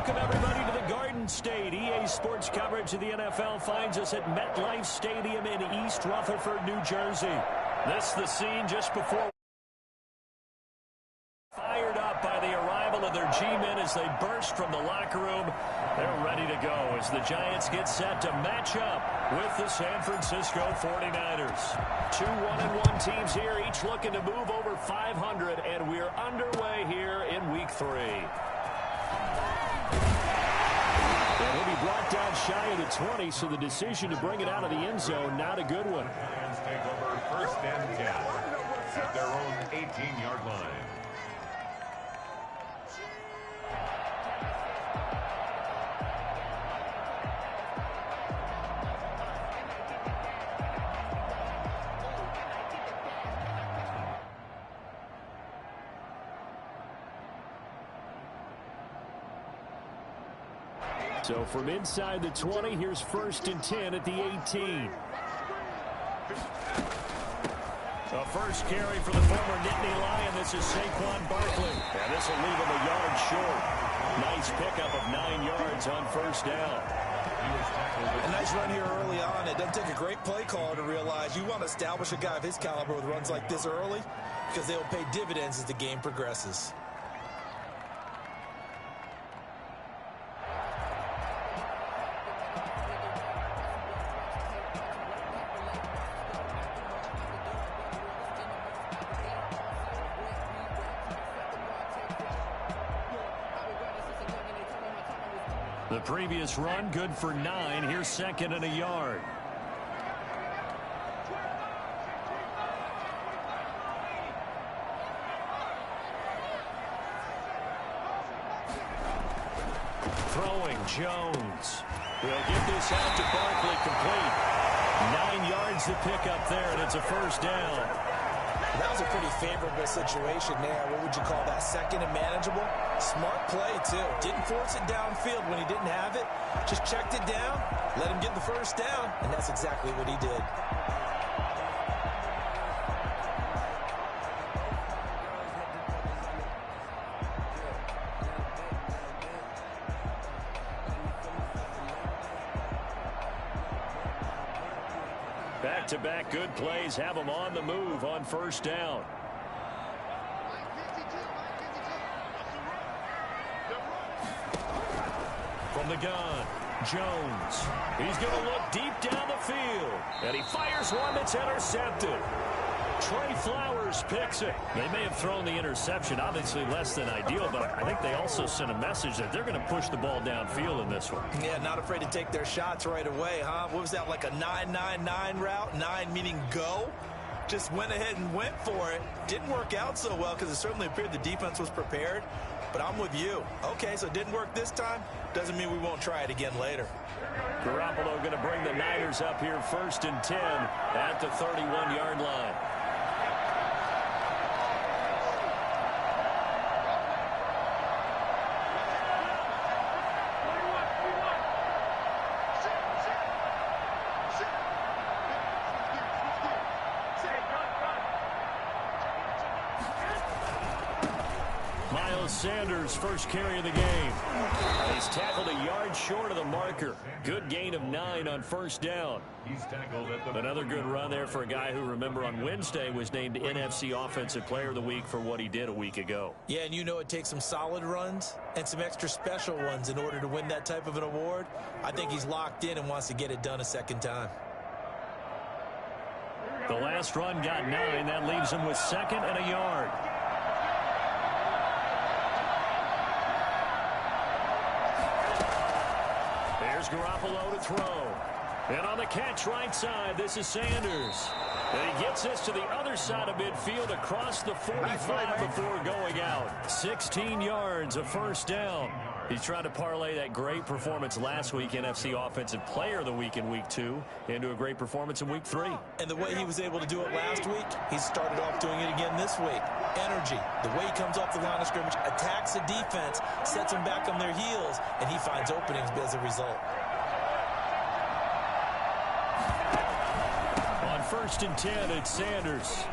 Welcome, everybody, to the Garden State. EA Sports coverage of the NFL finds us at MetLife Stadium in East Rutherford, New Jersey. This is the scene just before. Fired up by the arrival of their G-men as they burst from the locker room. They're ready to go as the Giants get set to match up with the San Francisco 49ers. Two 1-1 teams here, each looking to move over 500, and we're underway here in Week 3. And he'll be brought down shy of the 20, so the decision to bring it out of the end zone, not a good one. Lions take over first and 10 at their own 18-yard line. So from inside the 20, here's first and 10 at the 18. The first carry for the former Nittany Lion. This is Saquon Barkley. And this will leave him a yard short. Nice pickup of 9 yards on first down. A nice run here early on. It doesn't take a great play caller to realize you want to establish a guy of his caliber with runs like this early because they'll pay dividends as the game progresses. The previous run, good for 9. Here's second and a yard. Throwing, Jones. He'll get this out to Barkley, complete. 9 yards to pick up there, and it's a first down. That was a pretty favorable situation there. What would you call that? Second and manageable? Smart play, too. Didn't force it downfield when he didn't have it. Just checked it down, let him get the first down, and that's exactly what he did. Back-to-back good plays have them on the move on first down. From the gun, Jones. He's going to look deep down the field. And he fires one that's intercepted. Trey Flowers picks it. They may have thrown the interception, obviously less than ideal, but I think they also sent a message that they're going to push the ball downfield in this one. Yeah, not afraid to take their shots right away, huh? What was that, like a 9-9-9 route? 9 meaning go? Just went ahead and went for it. Didn't work out so well because it certainly appeared the defense was prepared. But I'm with you. Okay, so it didn't work this time. Doesn't mean we won't try it again later. Garoppolo going to bring the Niners up here first and 10 at the 31-yard line. Sanders, first carry of the game. He's tackled a yard short of the marker. Good gain of 9 on first down. He's tackled at the Another good run there for a guy who, remember, on Wednesday was named NFC Offensive Player of the Week for what he did a week ago. Yeah, and you know it takes some solid runs and some extra special ones in order to win that type of an award. I think he's locked in and wants to get it done a second time. The last run got 9. That leaves him with second and a yard. There's Garoppolo to throw. And on the catch right side, this is Sanders. And he gets this to the other side of midfield across the 45 before going out. 16 yards, a first down. He's trying to parlay that great performance last week, NFC Offensive Player of the Week in Week 2, into a great performance in Week 3. And the way he was able to do it last week, he started off doing it again this week. Energy, the way he comes off the line of scrimmage, attacks the defense, sets them back on their heels, and he finds openings as a result. On first and 10, it's Sanders.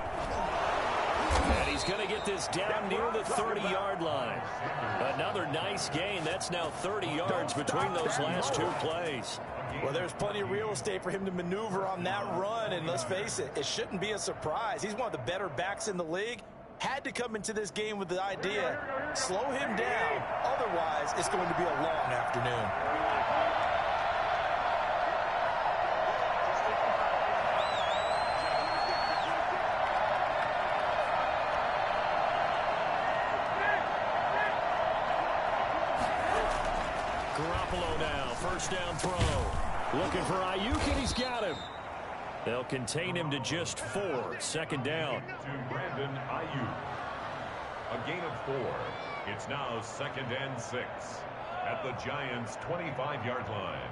And he's going to get this down near the 30-yard line. A another nice gain. That's now 30 yards between those last two plays. Well, there's plenty of real estate for him to maneuver on that run, and let's face it, it shouldn't be a surprise. He's one of the better backs in the league. Had to come into this game with the idea, slow him down, otherwise it's going to be a long afternoon. Garoppolo now, first down throw. Looking for Ayuk, and he's got him. They'll contain him to just 4. Second down. To Brandon Ayuk. A gain of 4. It's now 2nd and 6 at the Giants' 25-yard line.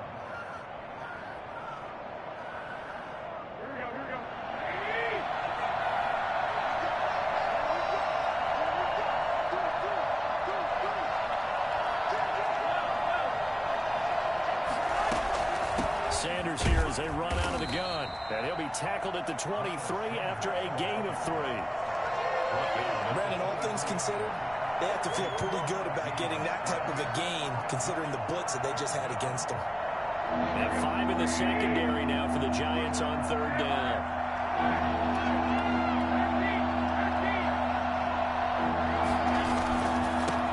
Sanders here as they run out of the gun. And he'll be tackled at the 23 after a gain of 3. Brandon, all things considered, they have to feel pretty good about getting that type of a gain considering the blitz that they just had against them. And 5 in the secondary now for the Giants on 3rd down.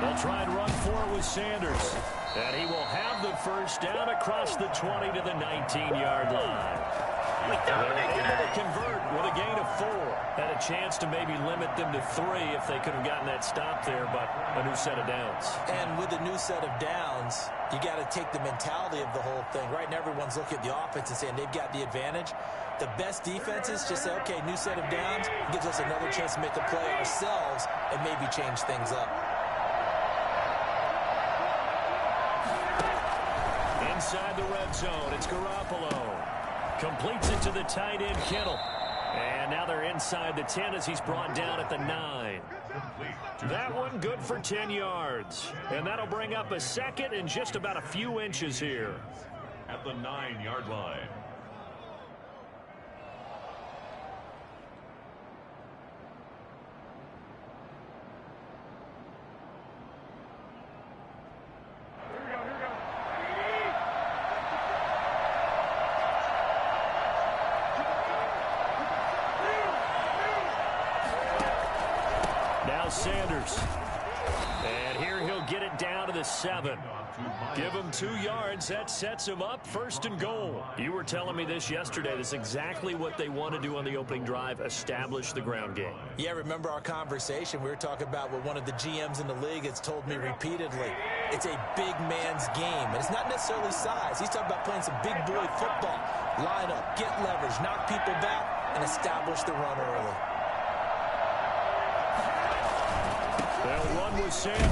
They'll try and run for it with Sanders. And he will have the first down across the 20 to the 19-yard line. They're able to convert with a gain of 4. Had a chance to maybe limit them to 3 if they could have gotten that stop there, but a new set of downs. And with a new set of downs, you got to take the mentality of the whole thing. Right now, everyone's looking at the offense and saying they've got the advantage. The best defenses just say, okay, new set of downs, gives us another chance to make a play ourselves and maybe change things up. Inside the red zone, it's Garoppolo. Completes it to the tight end, Kittle. And now they're inside the 10 as he's brought down at the 9. That one good for 10 yards. And that'll bring up a second and just about a few inches here. At the 9-yard line. Sanders. And here he'll get it down to the 7. Give him 2 yards. That sets him up 1st and goal. You were telling me this yesterday. This is exactly what they want to do on the opening drive, establish the ground game. Yeah, remember our conversation? We were talking about what one of the GMs in the league has told me repeatedly. It's a big man's game. And it's not necessarily size. He's talking about playing some big boy football. Line up, get leverage, knock people back, and establish the run early. They'll run with Sanders. And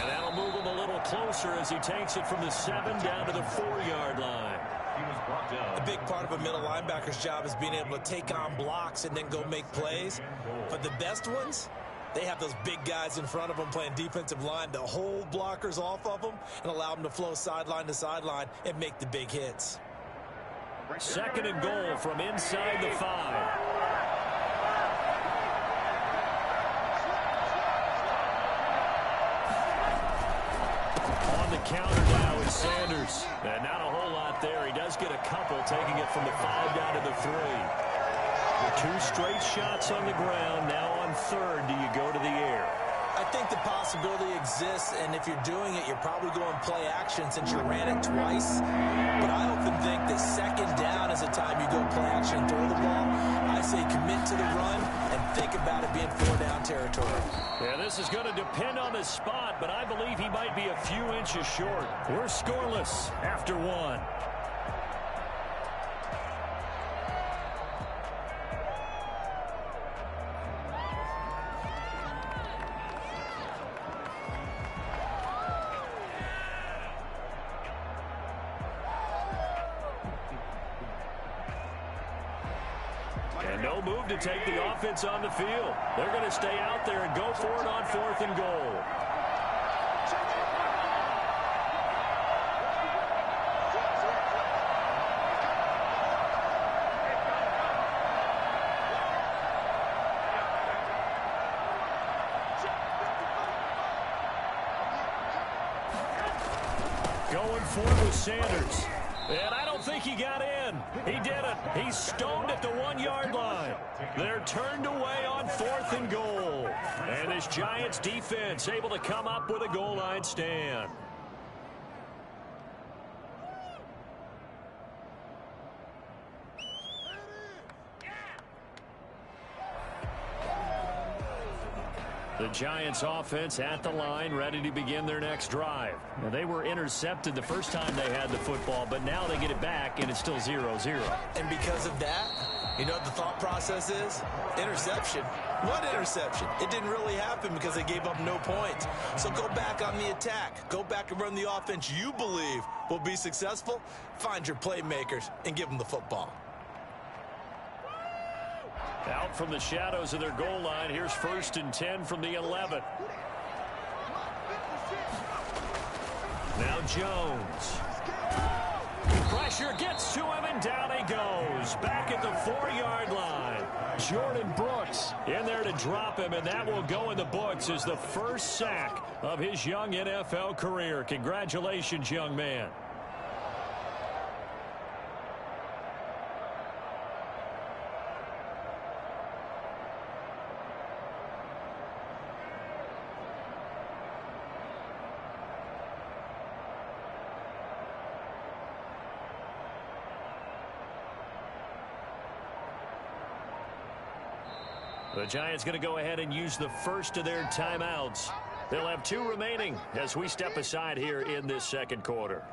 that'll move him a little closer as he takes it from the 7 down to the 4-yard line. A big part of a middle linebacker's job is being able to take on blocks and then go make plays. But the best ones, they have those big guys in front of them playing defensive line to hold blockers off of them and allow them to flow sideline to sideline and make the big hits. 2nd and goal from inside the 5. Counter now with Sanders. And not a whole lot there. He does get a couple, taking it from the 5 down to the 3. 2 straight shots on the ground. Now on 3rd, do you go to the air? I think the possibility exists, and if you're doing it, you're probably going play action since you ran it twice. But I often think that 2nd down is the time you go play action and throw the ball. I say commit to the run and think about it being 4-down territory. Yeah, this is going to depend on the spot, but I believe he might be a few inches short. We're scoreless after 1. And no move to take the offense on the field. They're going to stay out there and go for it on 4th and goal. Going for it with Sanders. And I don't think he got in. He didn't. He's stoned at the 1-yard line. They're turned away on 4th and goal. And this Giants defense able to come up with a goal line stand. The Giants offense at the line, ready to begin their next drive. Now, they were intercepted the first time they had the football, but now they get it back, and it's still 0-0. And because of that, you know what the thought process is? Interception. What interception? It didn't really happen because they gave up no points. So go back on the attack. Go back and run the offense you believe will be successful. Find your playmakers and give them the football. Out from the shadows of their goal line. Here's 1st and 10 from the 11. Now Jones. Pressure gets to him, and down he goes. Back at the 4-yard line. Jordan Brooks in there to drop him, and that will go in the books as the first sack of his young NFL career. Congratulations, young man. The Giants going to go ahead and use the first of their timeouts. They'll have 2 remaining as we step aside here in this second quarter.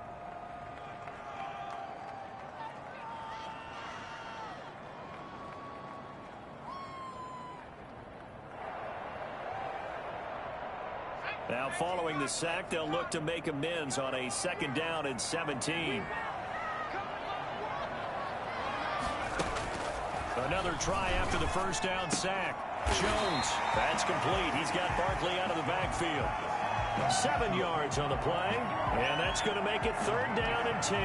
Now following the sack, they'll look to make amends on a 2nd down and 17. Another try after the first down sack. Jones, that's complete. He's got Barkley out of the backfield. 7 yards on the play, and that's going to make it 3rd down and 10.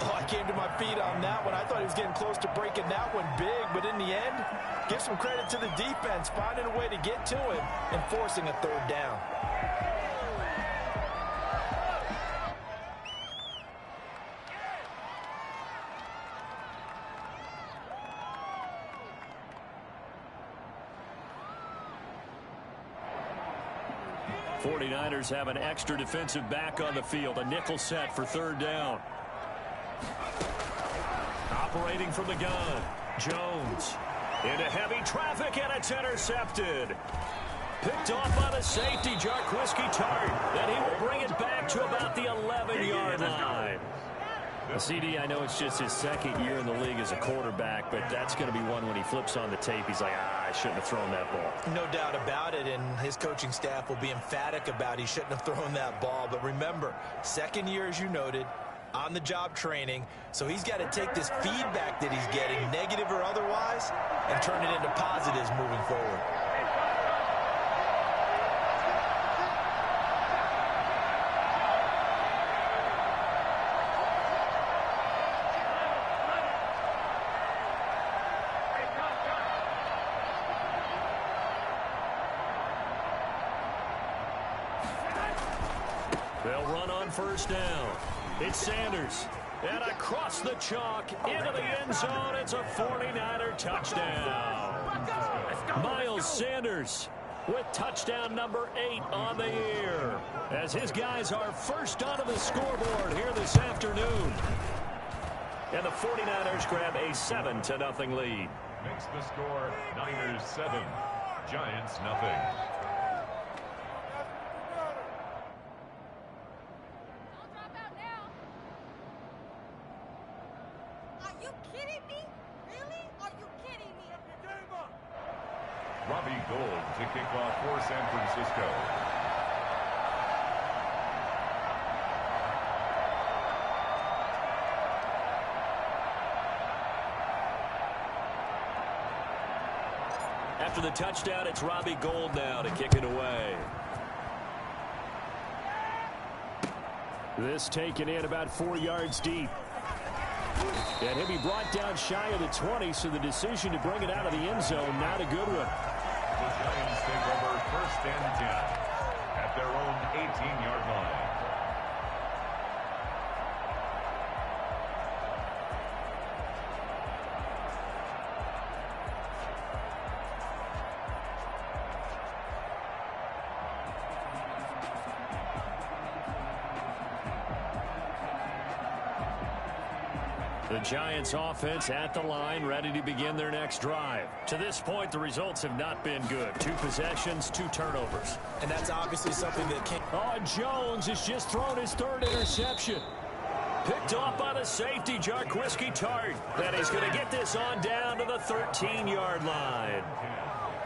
Oh, I came to my feet on that one. I thought he was getting close to breaking that one big, but in the end, give some credit to the defense, finding a way to get to him and forcing a 3rd down. Ers have an extra defensive back on the field. A nickel set for 3rd down. Operating from the gun. Jones into heavy traffic, and it's intercepted. Picked off by the safety, Jarquiski Tart. Then he will bring it back to about the 11-yard line. CD, I know it's just his 2nd year in the league as a quarterback, but that's going to be one when he flips on the tape. He's like, I shouldn't have thrown that ball. No doubt about it, and his coaching staff will be emphatic about he shouldn't have thrown that ball. But remember, 2nd year, as you noted, on-the-job training, so he's got to take this feedback that he's getting, negative or otherwise, and turn it into positives moving forward. They'll run on 1st down. It's Sanders. And across the chalk into the end zone. It's a 49er touchdown. Miles Sanders with touchdown number 8 on the year, as his guys are first onto the scoreboard here this afternoon. And the 49ers grab a 7-0 lead. Makes the score Niners 7, Giants nothing. Gold to kick off for San Francisco. After the touchdown, it's Robbie Gould now to kick it away. This taken in about 4 yards deep. And he'll be brought down shy of the 20, so the decision to bring it out of the end zone, not a good one. The Giants take over 1st and 10 at their own 18-yard line. The Giants offense at the line, ready to begin their next drive. To this point, the results have not been good. 2 possessions, 2 turnovers. And that's obviously something that can't... Oh, Jones has just thrown his 3rd interception. Picked off by the safety, Jarquiski Tart. And he's going to get this on down to the 13-yard line.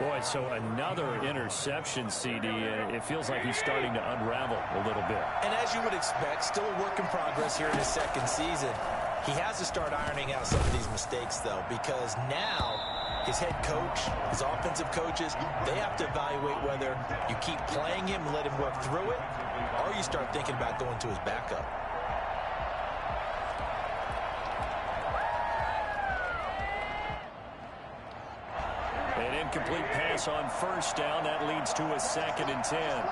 Boy, so another interception, CD. It feels like he's starting to unravel a little bit. And as you would expect, still a work in progress here in his 2nd season. He has to start ironing out some of these mistakes, though, because now his head coach, his offensive coaches, they have to evaluate whether you keep playing him and let him work through it, or you start thinking about going to his backup. An incomplete pass on 1st down. That leads to a 2nd and 10.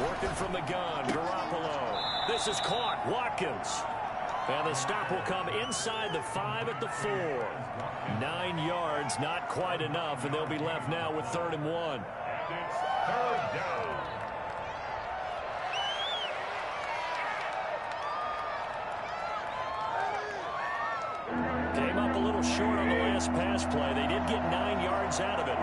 Working from the gun, Garoppolo. This is caught, Watkins. And the stop will come inside the 5 at the 4. 9 yards, not quite enough, and they'll be left now with 3rd and 1. And it's 3rd down. Came up a little short on the last pass play. They did get 9 yards out of it,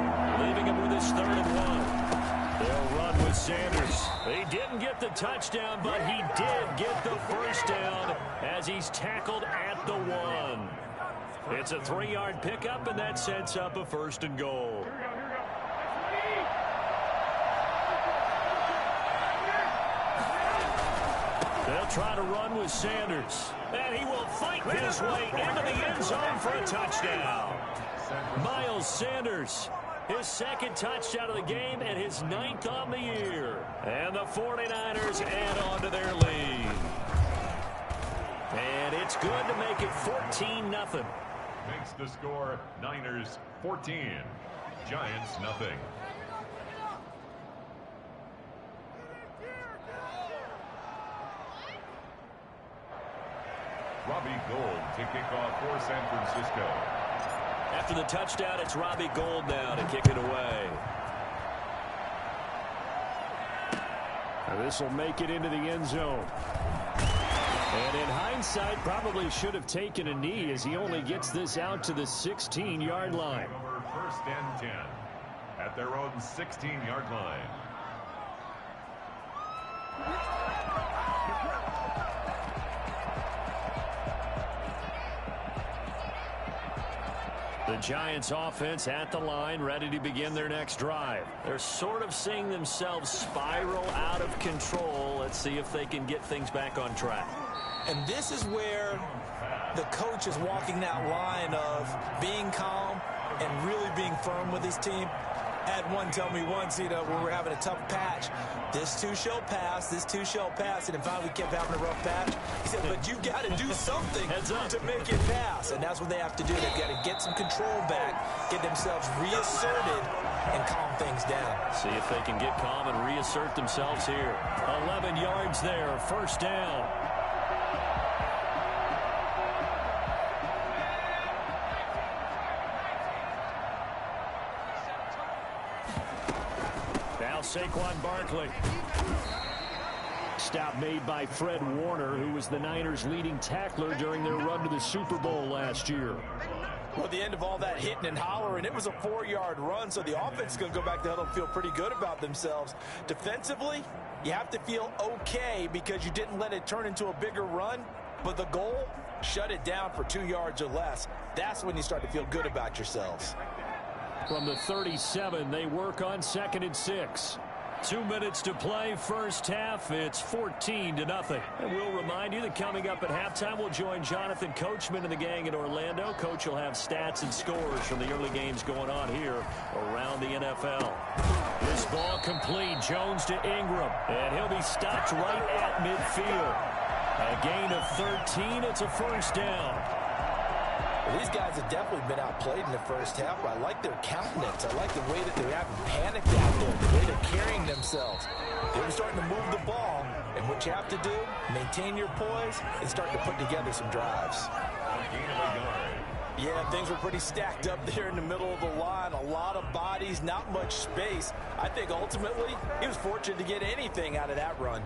leaving him with his 3rd and 1. They'll run with Sanders. He didn't get the touchdown, but he did get the 1st down as he's tackled at the 1. It's a 3-yard pickup, and that sets up a 1st and goal. They'll try to run with Sanders. And he will fight his way into the end zone for a touchdown. Miles Sanders. His 2nd touchdown of the game and his 9th on the year. And the 49ers add on to their lead. And it's good to make it 14-0. Makes the score Niners 14, Giants nothing. Robbie Gould to kick off for San Francisco. After the touchdown, it's Robbie Gould now to kick it away. This will make it into the end zone. And in hindsight, probably should have taken a knee as he only gets this out to the 16-yard line. Over 1st and 10 at their own 16-yard line. The Giants offense at the line, ready to begin their next drive. They're sort of seeing themselves spiral out of control. Let's see if they can get things back on track. And this is where the coach is walking that line of being calm and really being firm with his team. Had one tell me once, when we're having a tough patch, this too shall pass, this too shall pass. And finally we kept having a rough patch. He said, but you got to do something to make it pass. And that's what they have to do. They've got to get some control back, get themselves reasserted, and calm things down. See if they can get calm and reassert themselves here. 11 yards there, 1st down. Saquon Barkley. Stop made by Fred Warner, who was the Niners' leading tackler during their run to the Super Bowl last year. Well, the end of all that hitting and hollering, it was a 4-yard run, so the offense is going to go back to huddle and feel pretty good about themselves. Defensively, you have to feel okay because you didn't let it turn into a bigger run, but the goal, shut it down for 2 yards or less. That's when you start to feel good about yourselves. From the 37, they work on 2nd and 6. 2 minutes to play, 1st half. It's 14-0. And we'll remind you that coming up at halftime, we'll join Jonathan Coachman and the gang in Orlando. Coach will have stats and scores from the early games going on here around the NFL. This ball complete. Jones to Ingram. And he'll be stopped right at midfield. A gain of 13. It's a 1st down. Well, these guys have definitely been outplayed in the 1st half, but I like their countenance. I like the way that they're having panicked out there, the way they're carrying themselves. They're starting to move the ball, and what you have to do, maintain your poise and start to put together some drives. Yeah, things were pretty stacked up there in the middle of the line. A lot of bodies, not much space. I think ultimately he was fortunate to get anything out of that run.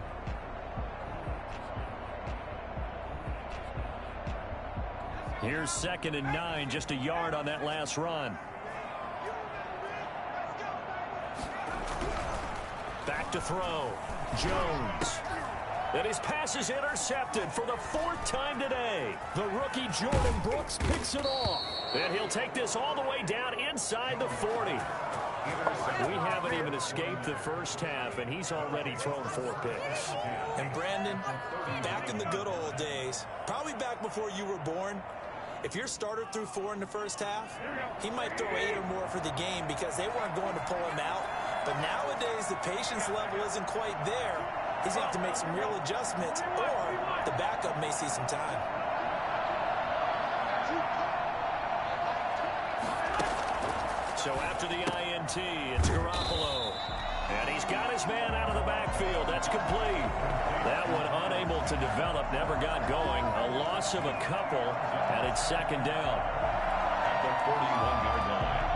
Here's 2nd and 9, just a yard on that last run. Back to throw. Jones. And his pass is intercepted for the 4th time today. The rookie Jordan Brooks picks it off. And he'll take this all the way down inside the 40. We haven't even escaped the first half, and he's already thrown 4 picks. And Brandon, back in the good old days, probably back before you were born, if your starter threw 4 in the first half, he might throw 8 or more for the game because they weren't going to pull him out. But nowadays, the patience level isn't quite there. He's going to have to make some real adjustments, or the backup may see some time. So after the INT, it's Garoppolo. And he's got his man out of the backfield. That's complete. That one unable to develop, never got going. A loss of a couple, and it's 2nd down. At the 41-yard line.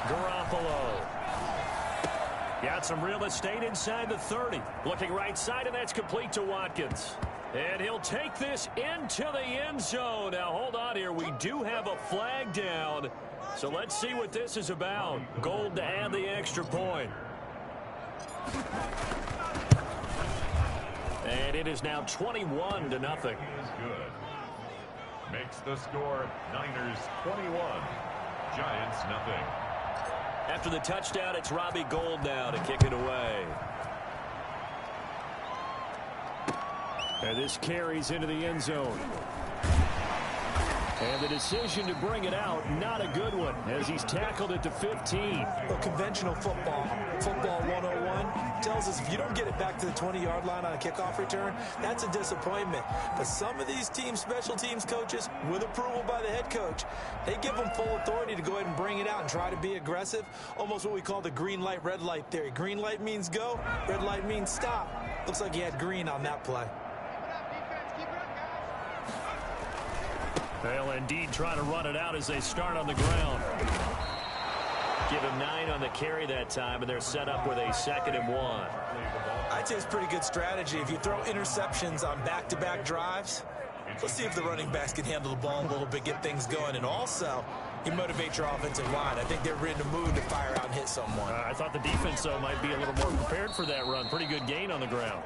Garoppolo. Got some real estate inside the 30. Looking right side, and that's complete to Watkins. And he'll take this into the end zone. Now, hold on here. We do have a flag down. So let's see what this is about. Gold to add the extra point. And it is now 21-0. He is good. Makes the score Niners 21, Giants nothing. After the touchdown, it's Robbie Gould now to kick it away. And this carries into the end zone. And the decision to bring it out, not a good one, as he's tackled at the 15. Well, conventional football 101, tells us if you don't get it back to the 20-yard line on a kickoff return, that's a disappointment. But some of these special teams coaches, with approval by the head coach, they give them full authority to go ahead and bring it out and try to be aggressive, almost what we call the green light, red light theory. Green light means go, red light means stop. Looks like he had green on that play. They'll indeed try to run it out as they start on the ground. Give him 9 on the carry that time, and they're set up with a 2nd and 1. I'd say it's pretty good strategy. If you throw interceptions on back-to-back drives, let's see if the running backs can handle the ball a little bit, get things going. And also, you motivate your offensive line. I think they're in the mood to fire out and hit someone. I thought the defense, though, might be a little more prepared for that run. Pretty good gain on the ground.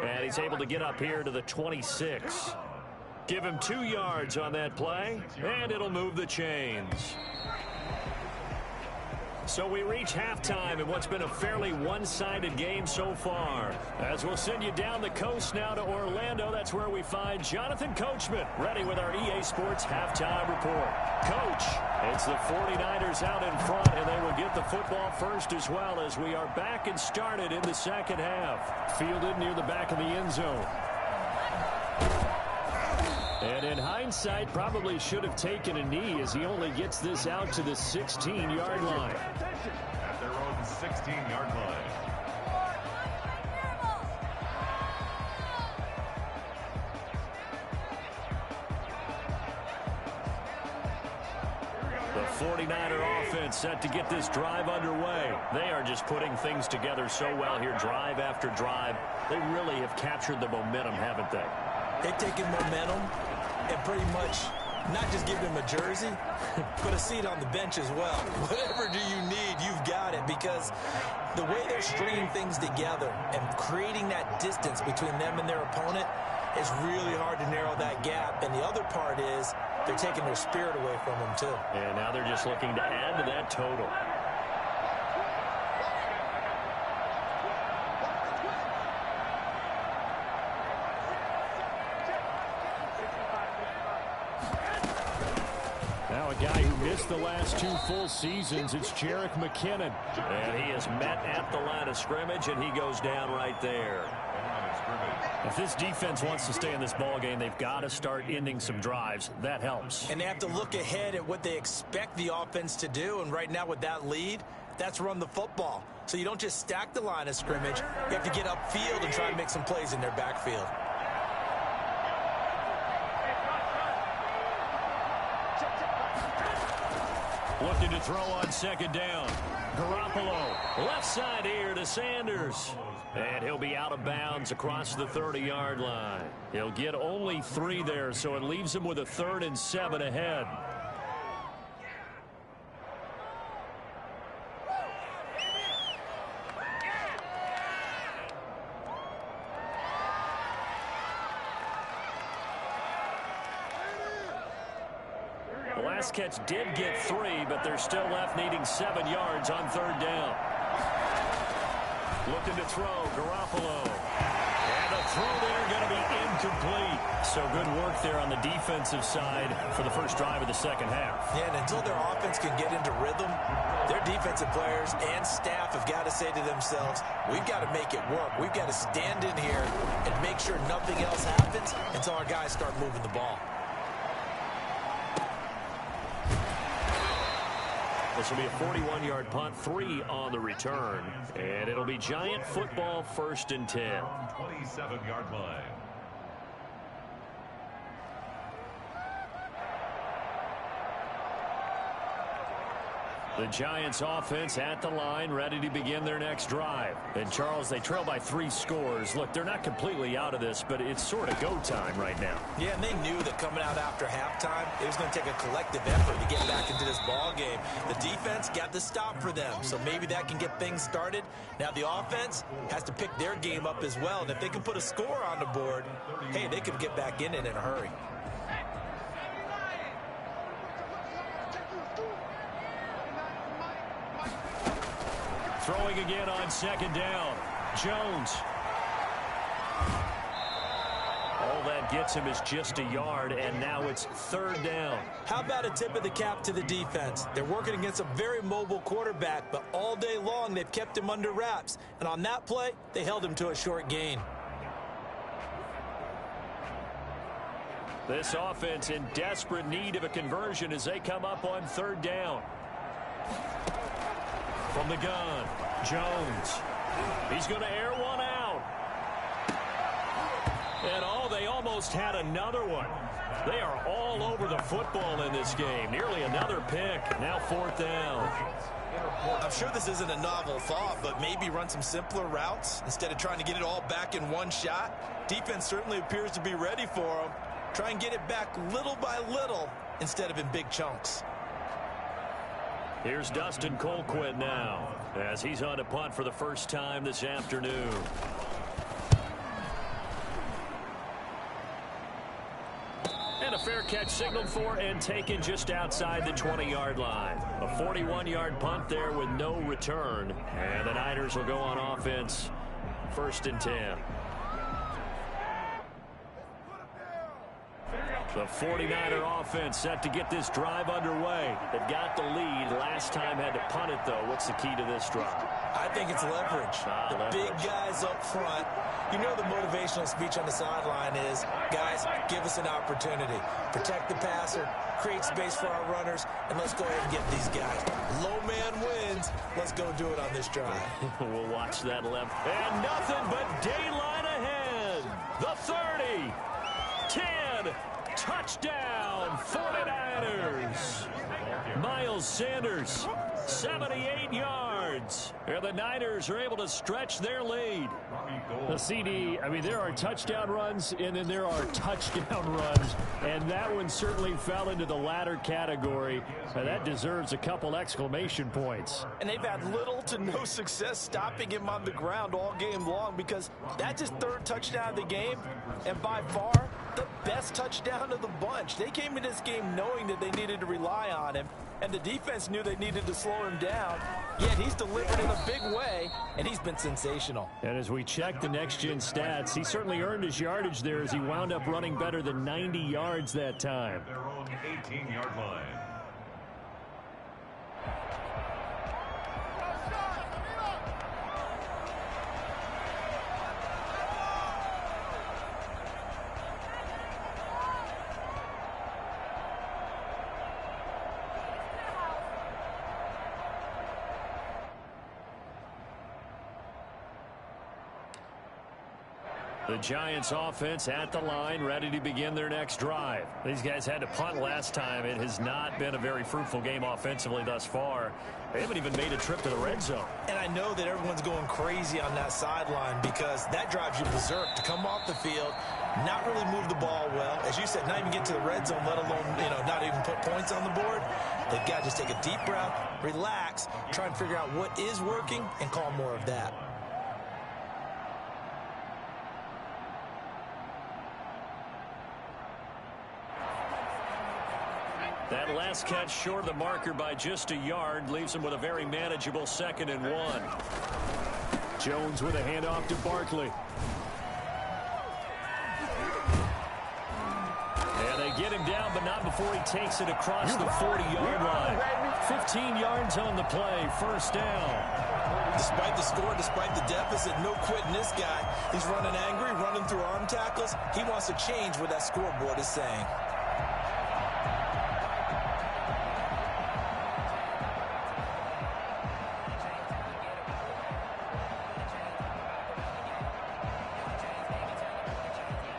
And he's able to get up here to the 26. Give him 2 yards on that play, and it'll move the chains. So we reach halftime in what's been a fairly one-sided game so far. As we'll send you down the coast now to Orlando, that's where we find Jonathan Coachman, ready with our EA Sports Halftime Report. Coach, it's the 49ers out in front, and they will get the football first as well as we are back and started in the second half. Fielded near the back of the end zone. And in hindsight, probably should have taken a knee as he only gets this out to the 16-yard line. At their own 16-yard line. The 49er offense set to get this drive underway. They are just putting things together so well here, drive after drive. They really have captured the momentum, haven't they? They've taken momentum and pretty much not just give them a jersey, but a seat on the bench as well. Whatever do you need, you've got it, because the way they're stringing things together and creating that distance between them and their opponent is really hard to narrow that gap. And the other part is they're taking their spirit away from them, too. And now they're just looking to add to that total. The last 2 full seasons, it's Jerick McKinnon. And he is met at the line of scrimmage, and he goes down right there. If this defense wants to stay in this ball game, they've got to start ending some drives. That helps. And they have to look ahead at what they expect the offense to do. And right now with that lead, that's run the football. So you don't just stack the line of scrimmage. You have to get upfield and try to make some plays in their backfield. Looking to throw on second down. Garoppolo, left side here to Sanders. And he'll be out of bounds across the 30-yard line. He'll get only 3 there, so it leaves him with a 3rd and 7 ahead. The last catch did get 3, but they're still left needing 7 yards on 3rd down. Looking to throw, Garoppolo. And the throw there going to be incomplete. So good work there on the defensive side for the first drive of the second half. Yeah, and until their offense can get into rhythm, their defensive players and staff have got to say to themselves, we've got to make it work. We've got to stand in here and make sure nothing else happens until our guys start moving the ball. This will be a 41-yard punt, 3 on the return. And it'll be Giant football, 1st and 10. 27-yard line. The Giants offense at the line, ready to begin their next drive. And, Charles, they trail by 3 scores. Look, they're not completely out of this, but it's sort of go time right now. Yeah, and they knew that coming out after halftime, it was going to take a collective effort to get back into this ball game. The defense got the stop for them, so maybe that can get things started. Now the offense has to pick their game up as well, and if they can put a score on the board, hey, they could get back in it in a hurry. Throwing again on second down. Jones. All that gets him is just a yard, and now it's 3rd down. How about a tip of the cap to the defense? They're working against a very mobile quarterback, but all day long they've kept him under wraps. And on that play, they held him to a short gain. This offense in desperate need of a conversion as they come up on 3rd down. From the gun, Jones. He's going to air one out. And they almost had another one. They are all over the football in this game. Nearly another pick. Now 4th down. I'm sure this isn't a novel thought, but maybe run some simpler routes instead of trying to get it all back in one shot. Defense certainly appears to be ready for them. Try and get it back little by little instead of in big chunks. Here's Dustin Colquitt now as he's on to punt for the first time this afternoon. And a fair catch signaled for and taken just outside the 20-yard line. A 41-yard punt there with no return. And the Niners will go on offense, 1st and 10. The 49er offense set to get this drive underway. They've got the lead. Last time had to punt it, though. What's the key to this drive? I think it's leverage. Big guys up front. You know the motivational speech on the sideline is, guys, give us an opportunity. Protect the passer, create space for our runners, and let's go ahead and get these guys. Low man wins. Let's go do it on this drive. We'll watch that left. And nothing but daylight ahead. The 30, 10, touchdown, 49ers. Miles Sanders, 78 yards. And the Niners are able to stretch their lead. The CD, I mean, there are touchdown runs, and then there are touchdown runs. And that one certainly fell into the latter category. That deserves a couple exclamation points. And they've had little to no success stopping him on the ground all game long because that's his 3rd touchdown of the game. And by far, the best touchdown of the bunch. They came into this game knowing that they needed to rely on him, and the defense knew they needed to slow him down. Yet he's delivered in a big way, and he's been sensational. And as we check the next-gen stats, he certainly earned his yardage there as he wound up running better than 90 yards that time. Their own 18-yard line. The Giants offense at the line, ready to begin their next drive. These guys had to punt last time. It has not been a very fruitful game offensively thus far. They haven't even made a trip to the red zone. And I know that everyone's going crazy on that sideline because that drives you berserk to come off the field, not really move the ball well. As you said, not even get to the red zone, let alone, not even put points on the board. They've got to just take a deep breath, relax, try and figure out what is working, and call more of that. That last catch short of the marker by just a yard leaves him with a very manageable 2nd and 1. Jones with a handoff to Barkley. And they get him down, but not before he takes it across the 40-yard line. 15 yards on the play, 1st down. Despite the score, despite the deficit, no quitting this guy. He's running angry, running through arm tackles. He wants to change what that scoreboard is saying.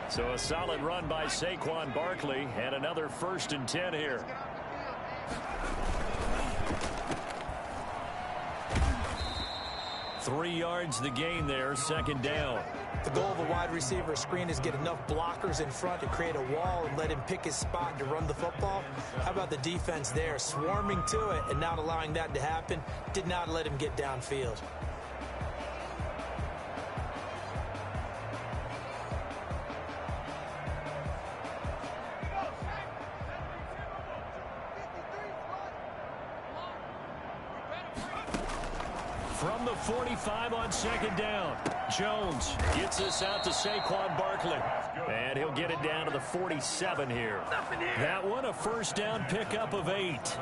So a solid run by Saquon Barkley and another 1st and 10 here. Three yards the gain there, 2nd down. The goal of a wide receiver screen is get enough blockers in front to create a wall and let him pick his spot to run the football. How about the defense there, swarming to it and not allowing that to happen? Did not let him get downfield. From the 45 on 2nd down, Jones gets us out to Saquon Barkley. And he'll get it down to the 47 here. That one a 1st down pickup of 8.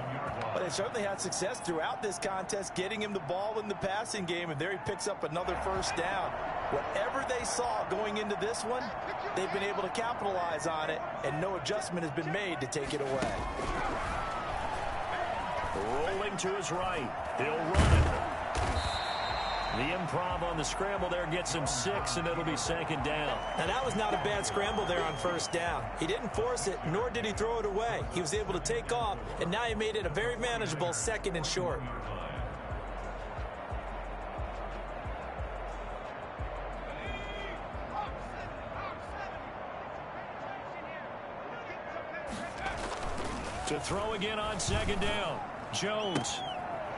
But they certainly had success throughout this contest, getting him the ball in the passing game, and there he picks up another 1st down. Whatever they saw going into this one, they've been able to capitalize on it, and no adjustment has been made to take it away. Rolling to his right. He'll run it. The improv on the scramble there gets him 6, and it'll be 2nd down. Now, that was not a bad scramble there on 1st down. He didn't force it, nor did he throw it away. He was able to take off, and now he made it a very manageable 2nd and short. To throw again on 2nd down. Jones.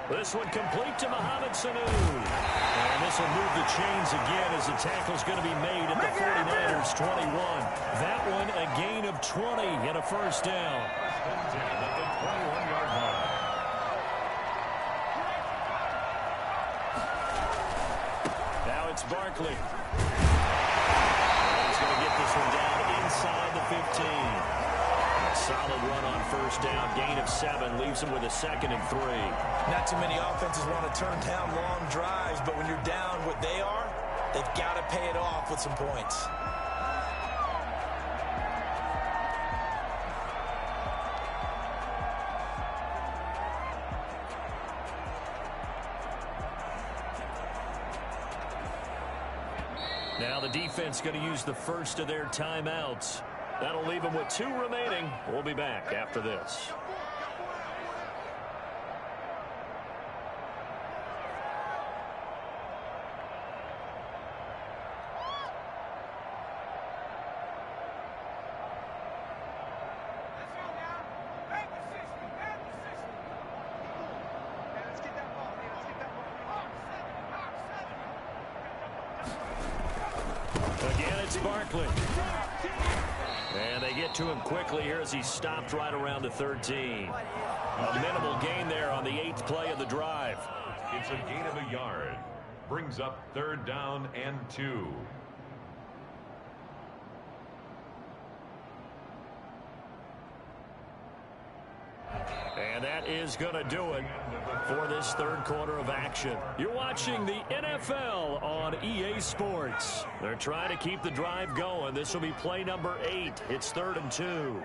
This one complete to Mohamed Sanu. And this will move the chains again as the tackle's going to be made at the 49ers 21. That one a gain of 20 and a 1st down. Now it's Barkley. He's going to get this one down inside the 15. Solid run on 1st down, gain of 7, leaves him with a 2nd and 3. Not too many offenses want to turn down long drives, but when you're down what they are, they've got to pay it off with some points. Now the defense going to use the first of their timeouts. That'll leave them with 2 remaining. We'll be back after this. Again, it's Barkley. And they get to him quickly here as he stopped right around the 13. A minimal gain there on the 8th play of the drive. It's a gain of a yard. Brings up 3rd down and 2. And that is going to do it for this 3rd quarter of action. You're watching the NFL on EA Sports. They're trying to keep the drive going. This will be play number 8. It's 3rd and 2.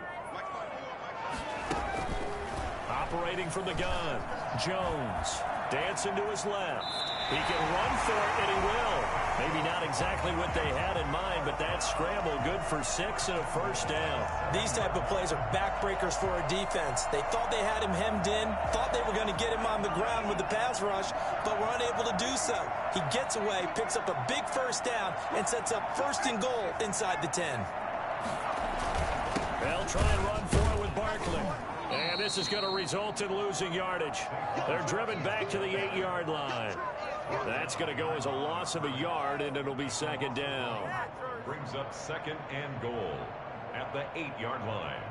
Operating from the gun, Jones dancing to his left. He can run for it, and he will. Maybe not exactly what they had in mind, but that scramble good for 6 and a first down. These type of plays are backbreakers for a defense. They thought they had him hemmed in, thought they were going to get him on the ground with the pass rush, but were unable to do so. He gets away, picks up a big first down, and sets up 1st and goal inside the 10. They'll try and run for it with Barkley. And this is going to result in losing yardage. They're driven back to the 8-yard line. That's going to go as a loss of a yard, and it'll be 2nd down. Brings up 2nd and goal at the 8-yard line.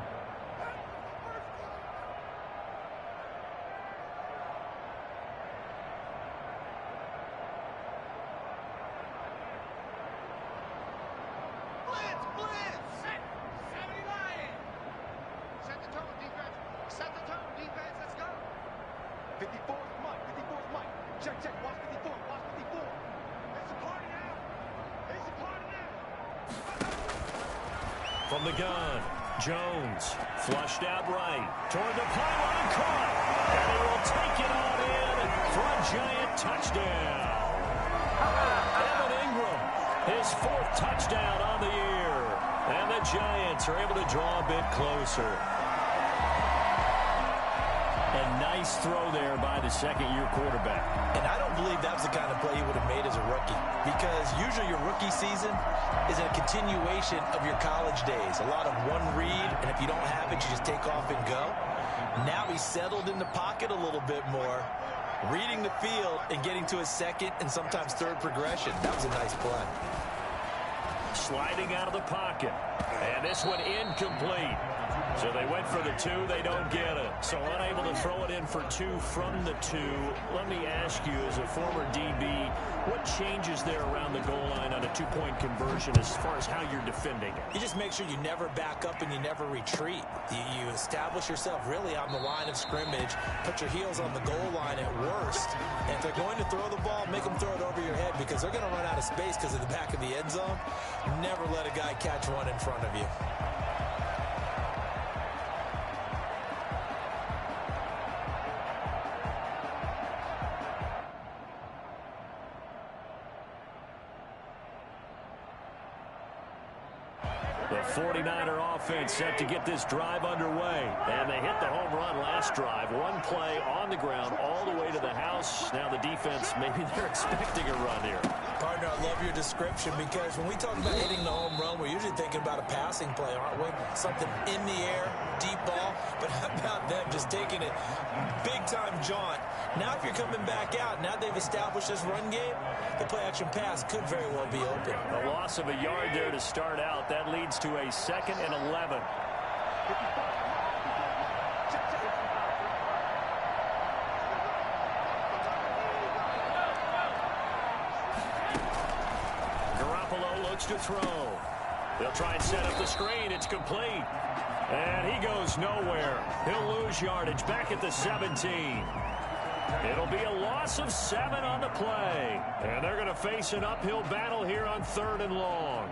From the gun, Jones flushed out right toward the pylon, caught, and he will take it on in for a giant touchdown. Evan Ingram, his 4th touchdown on the year, and the Giants are able to draw a bit closer. A nice throw there by the 2nd-year quarterback. And I don't believe that was the kind of play he would have made as a rookie, because usually your rookie season is a continuation of your college days. A lot of one read, and if you don't have it, you just take off and go. Now he's settled in the pocket a little bit more, reading the field and getting to his 2nd and sometimes 3rd progression. That was a nice play. Sliding out of the pocket, and this one incomplete. So they went for the 2, they don't get it. So unable to throw it in for 2 from the 2. Let me ask you, as a former DB, what changes there around the goal line on a 2-point conversion as far as how you're defending it? You just make sure you never back up and you never retreat. You establish yourself really on the line of scrimmage, put your heels on the goal line at worst, and if they're going to throw the ball, make them throw it over your head, because they're going to run out of space because of the back of the end zone. Never let a guy catch one in front of you. The 49er offense set to get this drive underway. And they hit the home run last drive. One play on the ground all the way to the house. Now the defense, maybe they're expecting a run here. Partner, I love your description, because when we talk about hitting the home run, we're usually thinking about a passing play, aren't we? Something in the air, deep ball. But how about them just taking it big-time jaunt? Now if you're coming back out, now they've established this run game, the play-action pass could very well be open. A loss of a yard there to start out. That leads to a 2nd and 11. Garoppolo looks to throw. They'll try and set up the screen. It's complete. And he goes nowhere. He'll lose yardage back at the 17. It'll be a loss of 7 on the play. And they're going to face an uphill battle here on 3rd and long.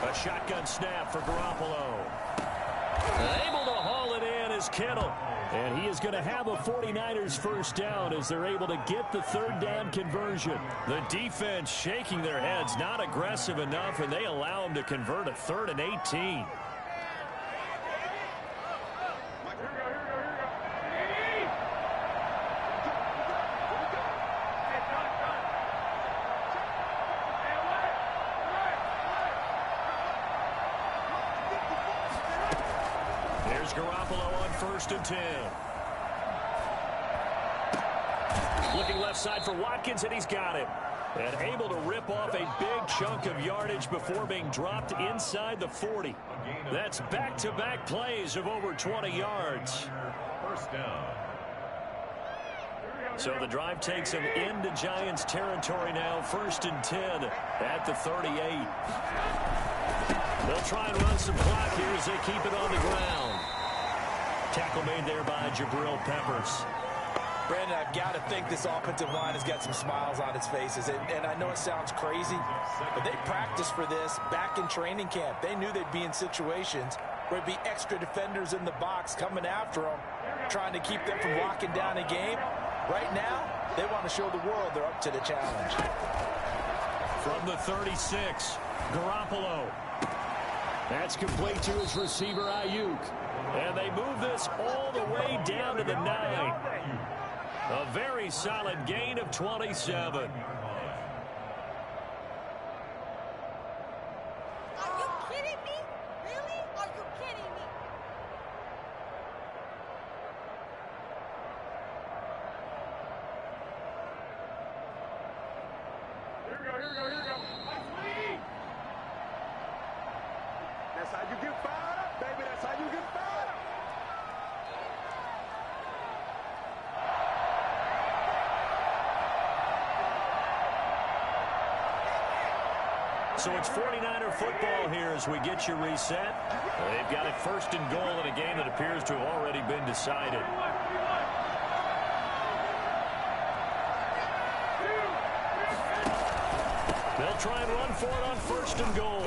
A shotgun snap for Garoppolo. Able to haul it in is Kittle. And he is going to have a 49ers first down as they're able to get the 3rd down conversion. The defense shaking their heads, not aggressive enough, and they allow him to convert a 3rd and 18. Here's Garoppolo on 1st and 10. Looking left side for Watkins, and he's got it. And able to rip off a big chunk of yardage before being dropped inside the 40. That's back-to-back plays of over 20 yards. First down. So the drive takes him into Giants territory now. 1st and 10 at the 38. They'll try and run some clock here as they keep it on the ground. Tackle made there by Jabril Peppers. Brandon, I've got to think this offensive line has got some smiles on its faces. And I know it sounds crazy, but they practiced for this back in training camp. They knew they'd be in situations where there'd be extra defenders in the box coming after them. trying to keep them from locking down a game. Right now, they want to show the world they're up to the challenge. From the 36, Garoppolo. That's complete to his receiver, Ayuk. And they move this all the way down to the 9. A very solid gain of 27. That's how you get fired up, baby. That's how you get fired up. So it's 49er football here as we get you reset. They've got it first and goal in a game that appears to have already been decided. They'll try and run for it on first and goal.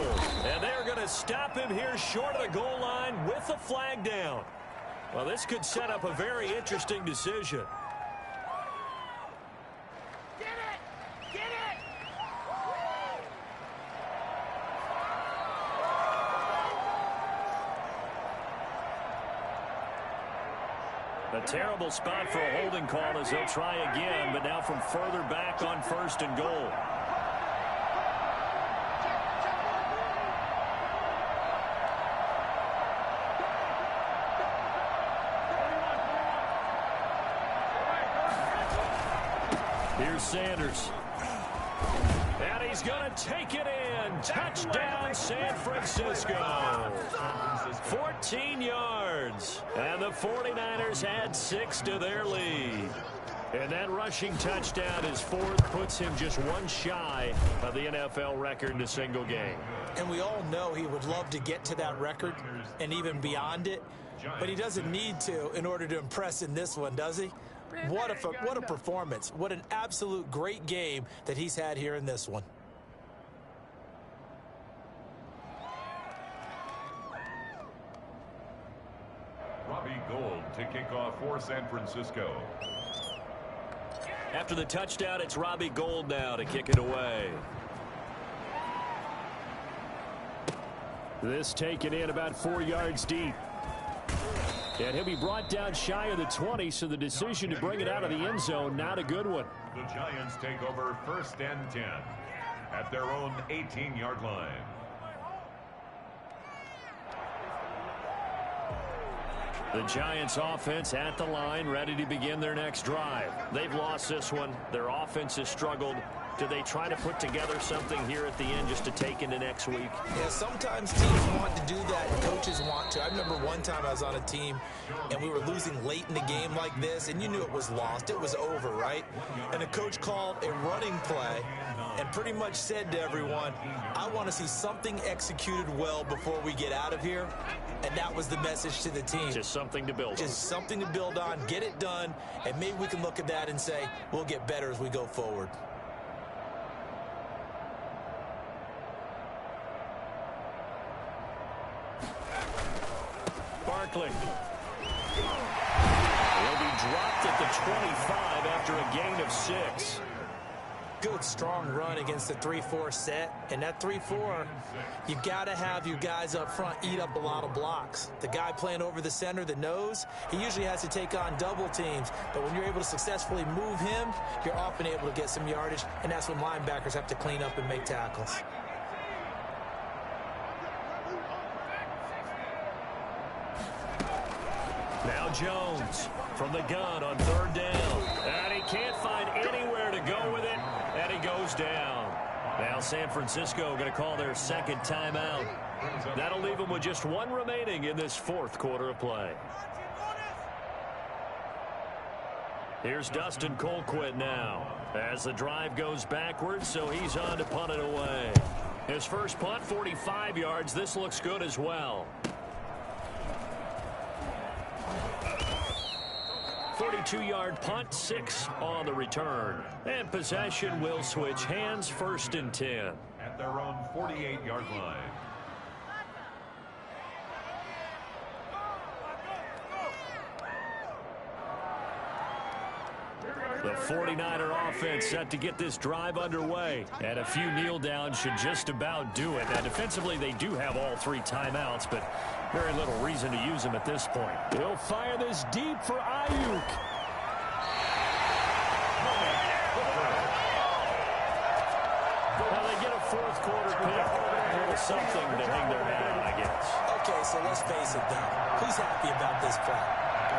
And they're going to stop him here short of the goal line with a flag down. Well, this could set up a very interesting decision. Get it! Get it! A terrible spot for a holding call as they'll try again, but now from further back on first and goal. Here's Sanders. And he's going to take it in. Touchdown, San Francisco. 14 yards. And the 49ers add 6 to their lead. And that rushing touchdown, his fourth, puts him just one shy of the NFL record in a single game. And we all know he would love to get to that record and even beyond it. But he doesn't need to in order to impress in this one, does he? What a performance. What an absolute great game that he's had here in this one. Robbie Gould to kick off for San Francisco. After the touchdown, it's Robbie Gould now to kick it away. This taken in about 4 yards deep. And he'll be brought down shy of the 20, so the decision to bring it out of the end zone, not a good one. The Giants take over first and 10 at their own 18-yard line. The Giants offense at the line, ready to begin their next drive. They've lost this one. Their offense has struggled. Do they try to put together something here at the end just to take into next week? Yeah, sometimes teams want to do that and coaches want to. I remember one time I was on a team and we were losing late in the game like this, and you knew it was lost. It was over, right? And the coach called a running play and pretty much said to everyone, I want to see something executed well before we get out of here. And that was the message to the team. Just something to build on. Just something to build on, get it done, and maybe we can look at that and say, we'll get better as we go forward. Barkley. He'll be dropped at the 25 after a gain of 6. Good, strong run against the 3-4 set. And that 3-4, you got to have your guys up front eat up a lot of blocks. The guy playing over the center, the nose, he usually has to take on double teams. But when you're able to successfully move him, you're often able to get some yardage. And that's when linebackers have to clean up and make tackles. Now Jones from the gun on third down. And he can't find anywhere to go with it. And he goes down. Now San Francisco going to call their second timeout. That'll leave them with just one remaining in this fourth quarter of play. Here's Dustin Colquitt now as the drive goes backwards, so he's on to punt it away. His first punt, 45 yards. This looks good as well. 42-yard punt, 6 on the return. And possession will switch hands, first and 10. At their own 48-yard line. The 49er offense set to get this drive underway. And a few kneel downs should just about do it. Now, defensively, they do have all 3 timeouts, but very little reason to use them at this point. He'll fire this deep for Ayuk. Well, they get a 4th quarter pick. A little something to hang their hat on, I guess. Okay, so let's face it, though. Who's happy about this play?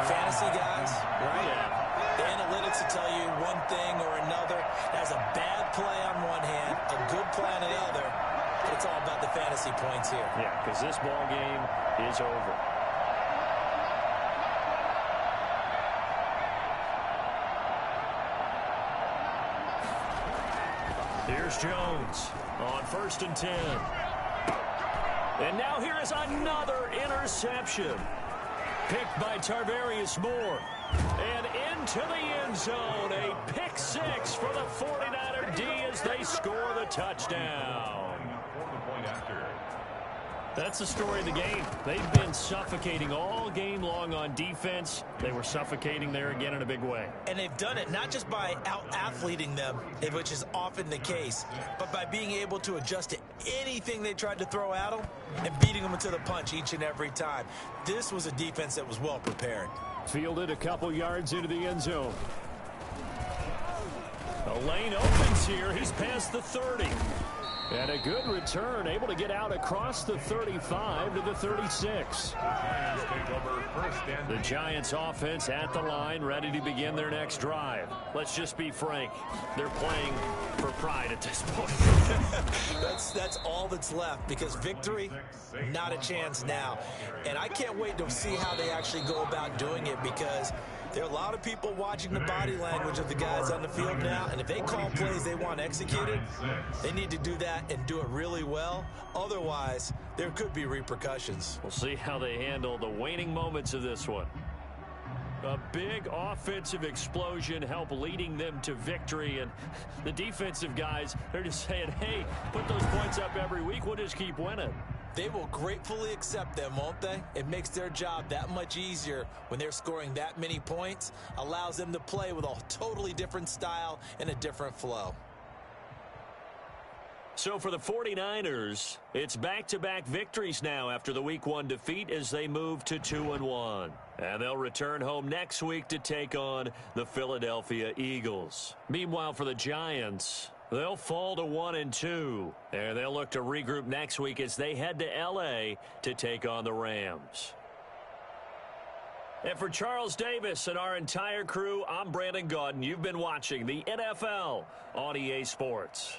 Fantasy guys, right? Yeah. The analytics will tell you one thing or another. That's a bad play on one hand, a good play on the other. But it's all about the fantasy points here. Yeah, because this ball game is over. Here's Jones on 1st and 10. And now here is another interception. Picked by Tarvarius Moore. And into the end zone. A pick 6 for the 49er D as they score the touchdown. That's the story of the game. They've been suffocating all game long on defense. They were suffocating there again in a big way. And they've done it not just by out-athleting them, which is often the case, but by being able to adjust to anything they tried to throw at them and beating them into the punch each and every time. This was a defense that was well prepared. Fielded a couple yards into the end zone. The lane opens here. He's past the 30. And a good return, able to get out across the 35 to the 36. The Giants offense at the line, ready to begin their next drive. Let's just be frank. They're playing for pride at this point. That's all that's left, because victory, not a chance now. And I can't wait to see how they actually go about doing it, because there are a lot of people watching the body language of the guys on the field now, and if they call plays they want executed, they need to do that and do it really well. Otherwise, there could be repercussions. We'll see how they handle the waning moments of this one. A big offensive explosion helped leading them to victory, and the defensive guys, they're just saying, hey, put those points up every week, we'll just keep winning. They will gratefully accept them, won't they? It makes their job that much easier when they're scoring that many points, allows them to play with a totally different style and a different flow. So for the 49ers, it's back-to-back victories now after the Week 1 defeat as they move to 2-1. And they'll return home next week to take on the Philadelphia Eagles. Meanwhile, for the Giants, they'll fall to 1-2. And they'll look to regroup next week as they head to L.A. to take on the Rams. And for Charles Davis and our entire crew, I'm Brandon Gaudin. You've been watching the NFL on EA Sports.